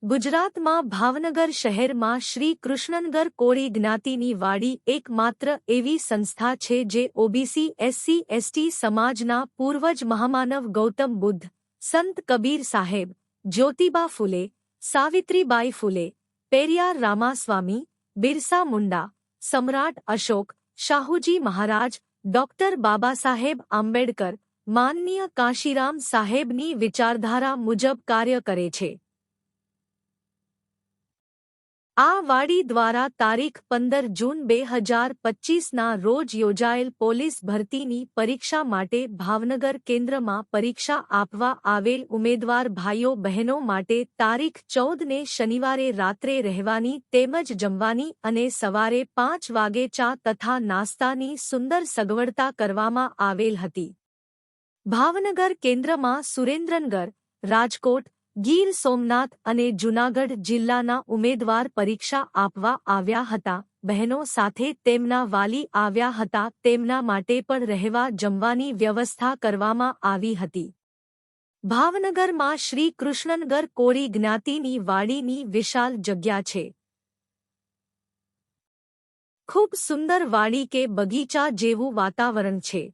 ગુજરાતમાં ભાવનગર શહેરમાં શ્રી કૃષ્ણનગર કોળી જ્ઞાતિની વાડી એકમાત્ર એવી સંસ્થા છે જે ઓબીસી એસસી એસટી સમાજના પૂર્વજ મહામાનવ ગૌતમ બુદ્ધ, સંત કબીર સાહેબ, જ્યોતિબા ફૂલે, સાવિત્રીબાઈ ફૂલે, પેરિયાર રામાસ્વામી, બિરસા મુંડા, સમ્રાટ અશોક, શાહુજી મહારાજ, ડોક્ટર બાબાસાહેબ આંબેડકર, માનનીય કાશીરામ સાહેબની વિચારધારા મુજબ કાર્ય કરે છે। આ વાડી દ્વારા તારીખ 15 જૂન 2025ના રોજ યોજાયેલ પોલીસ ભરતીની પરીક્ષા માટે ભાવનગર કેન્દ્રમાં પરીક્ષા આપવા આવેલ ઉમેદવાર ભાઈઓ બહેનો માટે તારીખ 14 ને શનિવારે રાત્રે રહેવાની તેમજ જમવાની અને સવારે 5 વાગે ચા તથા નાસ્તાની સુંદર સગવડતા કરવામાં આવેલ હતી। ભાવનગર કેન્દ્રમાં સુરેન્દ્રનગર, રાજકોટ, ગીર સોમનાથ અને જૂનાગઢ જિલ્લાના ઉમેદવાર પરીક્ષા આપવા આવ્યા હતા। બહેનો સાથે તેમના વાલી આવ્યા હતા, તેમના માટે પણ રહેવા જમવાની વ્યવસ્થા કરવામાં આવી હતી। ભાવનગરમાં શ્રી કૃષ્ણનગર કોળી જ્ઞાતિની વાડીની વિશાળ જગ્યા છે। ખૂબ સુંદર વાડી કે બગીચા જેવું વાતાવરણ છે।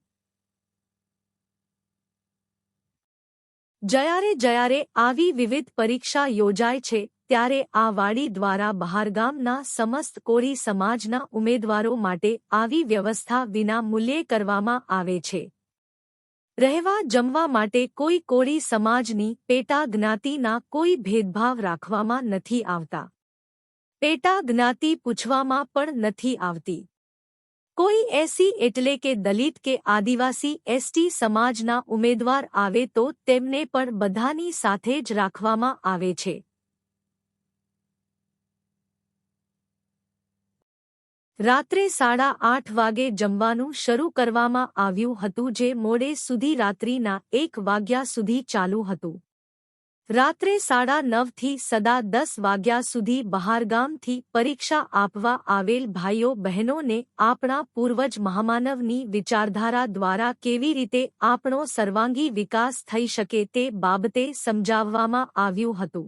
જ્યારે આવી વિવિધ પરીક્ષા યોજાય છે ત્યારે આ વાડી દ્વારા બહારગામના સમસ્ત કોળી સમાજના ઉમેદવારો માટે આવી વ્યવસ્થા વિના મૂલ્યે કરવામાં આવે છે। રહેવા જમવા માટે કોઈ કોળી સમાજની પેટા જ્ઞાતિના કોઈ ભેદભાવ રાખવામાં નથી આવતા। પેટા જ્ઞાતિ પૂછવામાં પણ નથી આવતી। કોઈ એસી એટલે કે દલિત કે આદિવાસી એસટી સમાજના ઉમેદવાર આવે તો તેમને પણ બધાની સાથે જ રાખવામાં આવે છે। રાત્રે 8:30 વાગે જમવાનું શરૂ કરવામાં આવ્યું હતું જે મોડે સુધી રાત્રિના 1 વાગ્યા સુધી ચાલુ હતું। રાત્રે 9:30 થી સદા 10 વાગ્યા સુધી બહારગામથી પરીક્ષા આપવા આવેલ ભાઈઓ બહેનોને આપણા પૂર્વજ મહામાનવની વિચારધારા દ્વારા કેવી રીતે આપણો સર્વાંગી વિકાસ થઈ શકે તે બાબતે સમજાવવામાં આવ્યું હતું।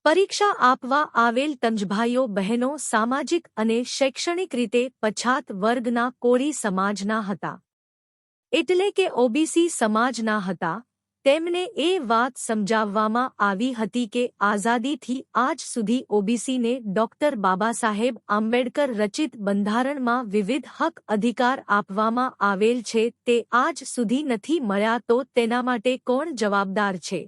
પરીક્ષા આપવા આવેલ તંજભાઈઓ બહેનો સામાજિક અને શૈક્ષણિક રીતે પછાત વર્ગના કોળી સમાજના હતા, એટલે કે ઓબીસી સમાજના હતા। તેમને એ વાત સમજાવવામાં આવી હતી કે આઝાદીથી આજ સુધી ઓબીસીને ડોક્ટર બાબાસાહેબ આંબેડકર રચિત બંધારણમાં વિવિધ હક અધિકાર આપવામાં આવેલ છે તે આજ સુધી નથી મળ્યા તો તેના માટે કોણ જવાબદાર છે?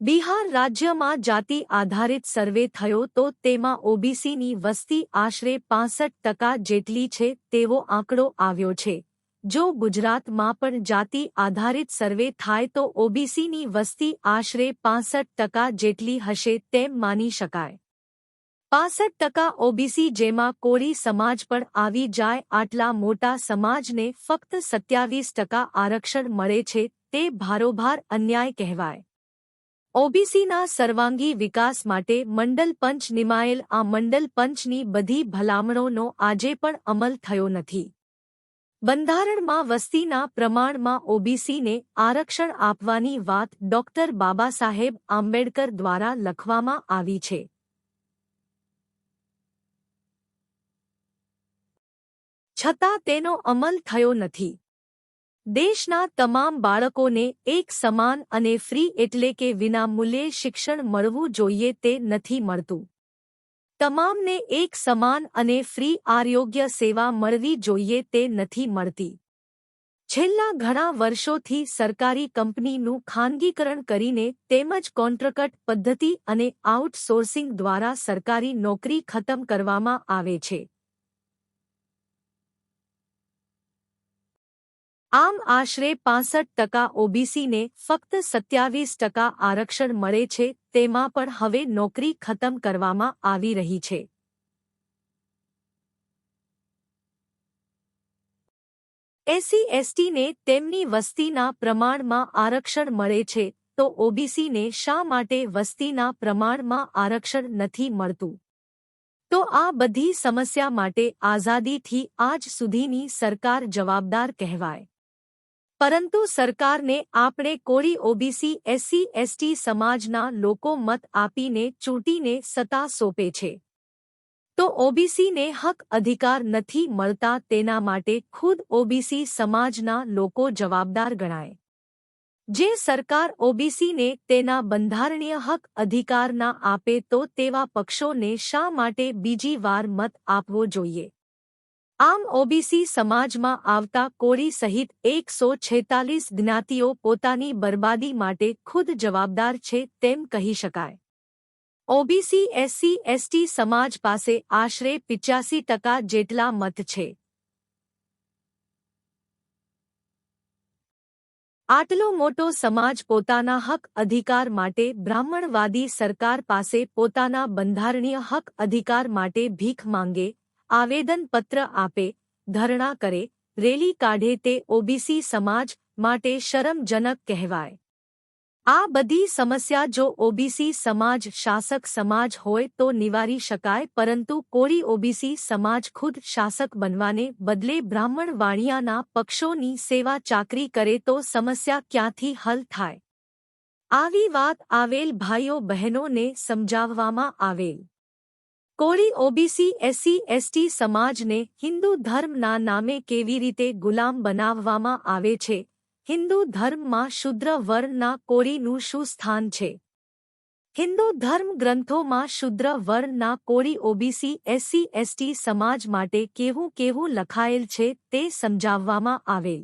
બિહાર રાજ્યમાં જાતિ આધારિત સર્વે થયો તો તેમાં ઓબીસીની વસ્તી આશરે 65% જેટલી છે તેવો આંકડો આવ્યો છે। જો ગુજરાતમાં પણ જાતિ આધારિત સર્વે થાય તો ઓબીસીની વસ્તી આશરે 65% જેટલી હશે તેમ માની શકાય। 65% ઓબીસી જેમાં કોળી સમાજ પણ આવી જાય આટલા મોટા સમાજને ફક્ત 27% આરક્ષણ મળે છે તે ભારોભાર અન્યાય કહેવાય। ઓબીસીના સર્વાંગી વિકાસ માટે મંડલ પંચ નિમાયેલ આ મંડલ પંચની બધી ભલામણોનો આજે પણ અમલ થયો નથી। બંધારણમાં વસ્તીના પ્રમાણમાં ઓબીસીને આરક્ષણ આપવાની વાત ડોક્ટર બાબાસાહેબ આંબેડકર દ્વારા લખવામાં આવી છે। છતાં તેનો અમલ થયો નથી। દેશના તમામ બાળકોને એક સમાન અને ફ્રી એટલે કે વિના મૂલ્યે શિક્ષણ મળવું જોઈએ તે નથી મળતું। તમામને એક સમાન અને ફ્રી આરોગ્ય સેવા મળવી જોઈએ તે નથી મળતી। છેલ્લા ઘણા વર્ષોથી સરકારી કંપનીનું ખાનગીકરણ કરીને તેમજ કોન્ટ્રાક્ટ પદ્ધતિ અને આઉટસોર્સિંગ દ્વારા સરકારી નોકરી ખતમ કરવામાં આવે છે। આમ આશરે 65% ઓબીસીને ફક્ત 27% આરક્ષણ મળે છે તેમાં પણ હવે નોકરી ખતમ કરવામાં આવી રહી છે। એસસી એસટીને તેમની વસ્તીના પ્રમાણમાં આરક્ષણ મળે છે તો ઓબીસીને શા માટે વસ્તીના પ્રમાણમાં આરક્ષણ નથી મળતું? તો આ બધી સમસ્યા માટે આઝાદીથી આજ સુધીની સરકાર જવાબદાર કહેવાય। પરંતુ સરકારને આપણે કોળી ઓબીસી એસસી એસટી સમાજના લોકો મત આપીને ચૂંટીને સત્તા સોંપે છે તો ઓબીસીને હક અધિકાર નથી મળતા તેના માટે ખુદ ઓબીસી સમાજના લોકો જવાબદાર ગણાય જે સરકાર ઓબીસીને તેના બંધારણીય હક અધિકાર ના આપે તો તેવા પક્ષોને શા માટે બીજી વાર મત આપવો જોઈએ આમ ઓબીસી સમાજમાં આવતા કોળી સહિત 146 જ્ઞાતિઓ પોતાની બરબાદી માટે ખુદ જવાબદાર છે તેમ કહી શકાય ઓબીસી એસસી એસટી સમાજ પાસે આશરે 85% જેટલા મત છે આટલો મોટો સમાજ પોતાના હક અધિકાર માટે બ્રાહ્મણવાદી સરકાર પાસે પોતાના બંધારણીય હક અધિકાર માટે ભીખ માંગે આવેદનપત્ર આપે ધરણા કરે રેલી કાઢે તે ઓબીસી સમાજ માટે શરમજનક કહેવાય આ બધી સમસ્યા જો ઓબીસી સમાજ શાસક સમાજ હોય તો નિવારી શકાય પરંતુ કોળી ઓબીસી સમાજ ખુદ શાસક બનવાને બદલે બ્રાહ્મણ વાણિયાના પક્ષોની સેવા ચાકરી કરે તો સમસ્યા ક્યાંથી હલ થાય આવી વાત આવેલ ભાઈઓ બહેનોને સમજાવવામાં આવેલ કોળી ઓબીસી એસસી એસટી સમાજને હિન્દુ ધર્મના નામે કેવી રીતે ગુલામ બનાવવામાં આવે છે હિન્દુ ધર્મમાં શુદ્ર વર્ણના કોળીનું શું સ્થાન છે હિન્દુ ધર્મ ગ્રંથોમાં શુદ્ર વર્ણના કોળી ઓબીસી એસસી એસટી સમાજ માટે કેવું લખાયેલ છે તે સમજાવવામાં આવેલ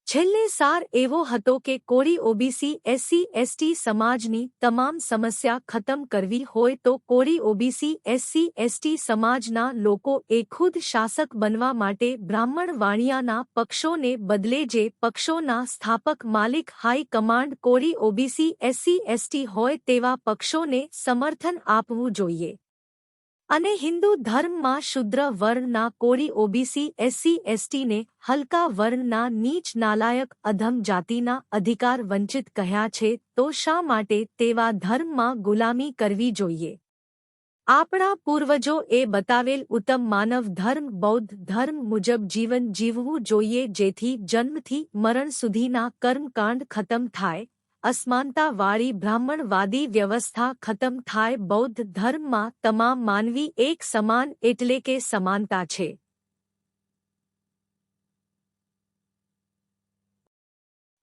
છેલ્લે સાર એવો હતો કે કોળી ઓબીસી એસસી એસટી સમાજની તમામ સમસ્યા ખતમ કરવી હોય તો કોળી ઓબીસી એસસી એસટી સમાજના લોકો એ ખુદ શાસક બનવા માટે બ્રાહ્મણ વાણિયાના પક્ષોને બદલે જે પક્ષોના સ્થાપક માલિક હાઈ કમાન્ડ કોળી ઓબીસી એસસી એસટી હોય તેવા પક્ષોને સમર્થન આપવું જોઈએ અને હિન્દુ ધર્મમાં શુદ્ર વર્ણના કોળી ઓબીસી એસસી એસટીને હલકા વર્ણના નીચ નાલાયક અધમ જાતિના અધિકાર વંચિત કહ્યા છે તો શા માટે તેવા ધર્મમાં ગુલામી કરવી જોઈએ આપણા પૂર્વજો એ બતાવેલ ઉત્તમ માનવ ધર્મ બૌદ્ધ ધર્મ મુજબ જીવન જીવવું જોઈએ જેથી જન્મથી મરણ સુધીના કર્મકાંડ ખતમ થાય અસમાનતાવાળી બ્રાહ્મણવાદી વ્યવસ્થા ખતમ થાય બૌદ્ધ ધર્મમાં તમામ માનવી એક સમાન એટલે કે સમાનતા છે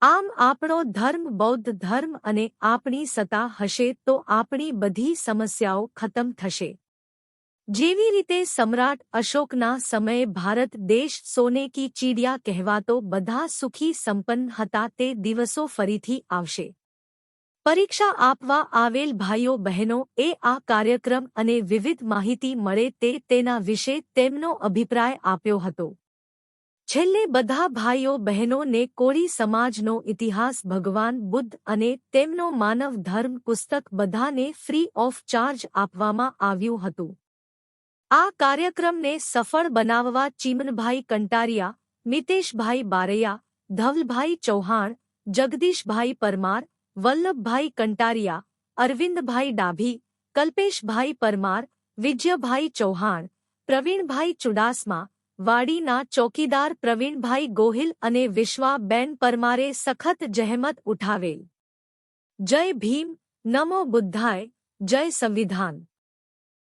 આમ આપણો ધર્મ બૌદ્ધ ધર્મ અને આપણી સત્તા હશે તો આપણી બધી સમસ્યાઓ ખતમ થશે જેવી રીતે સમ્રાટ અશોકના સમયે ભારત દેશ સોને કી ચીડિયા કહેવાતો બધા સુખી સંપન્ન હતા તે દિવસો ફરીથી આવશે પરીક્ષા આપવા આવેલ ભાઈઓ બહેનો એ આ કાર્યક્રમ અને વિવિધ માહિતી મળે તેના વિશે તેમનો અભિપ્રાય આપ્યો હતો છેલ્લે બધા ભાઈઓ બહેનોને કોળી સમાજનો ઇતિહાસ ભગવાન બુદ્ધ અને તેમનો માનવ ધર્મ પુસ્તક બધાને ફ્રી ઓફ ચાર્જ આપવામાં આવ્યું હતું આ કાર્યક્રમને સફળ બનાવવા ચીમનભાઈ કંટારિયા મિતેશભાઈ બારૈયા ધવલભાઈ ચૌહાણ જગદીશભાઈ પરમાર વલ્લભભાઈ કંટારિયા અરવિંદભાઈ ડાભી કલ્પેશભાઈ પરમાર વિજયભાઈ ચૌહાણ પ્રવીણભાઈ ચુડાસમા વાડીના ચોકીદાર પ્રવીણભાઈ ગોહિલ અને વિશ્વાબેન પરમારે સખત જહેમત ઉઠાવેલ જય ભીમ નમો બુદ્ધાય જય સંવિધાન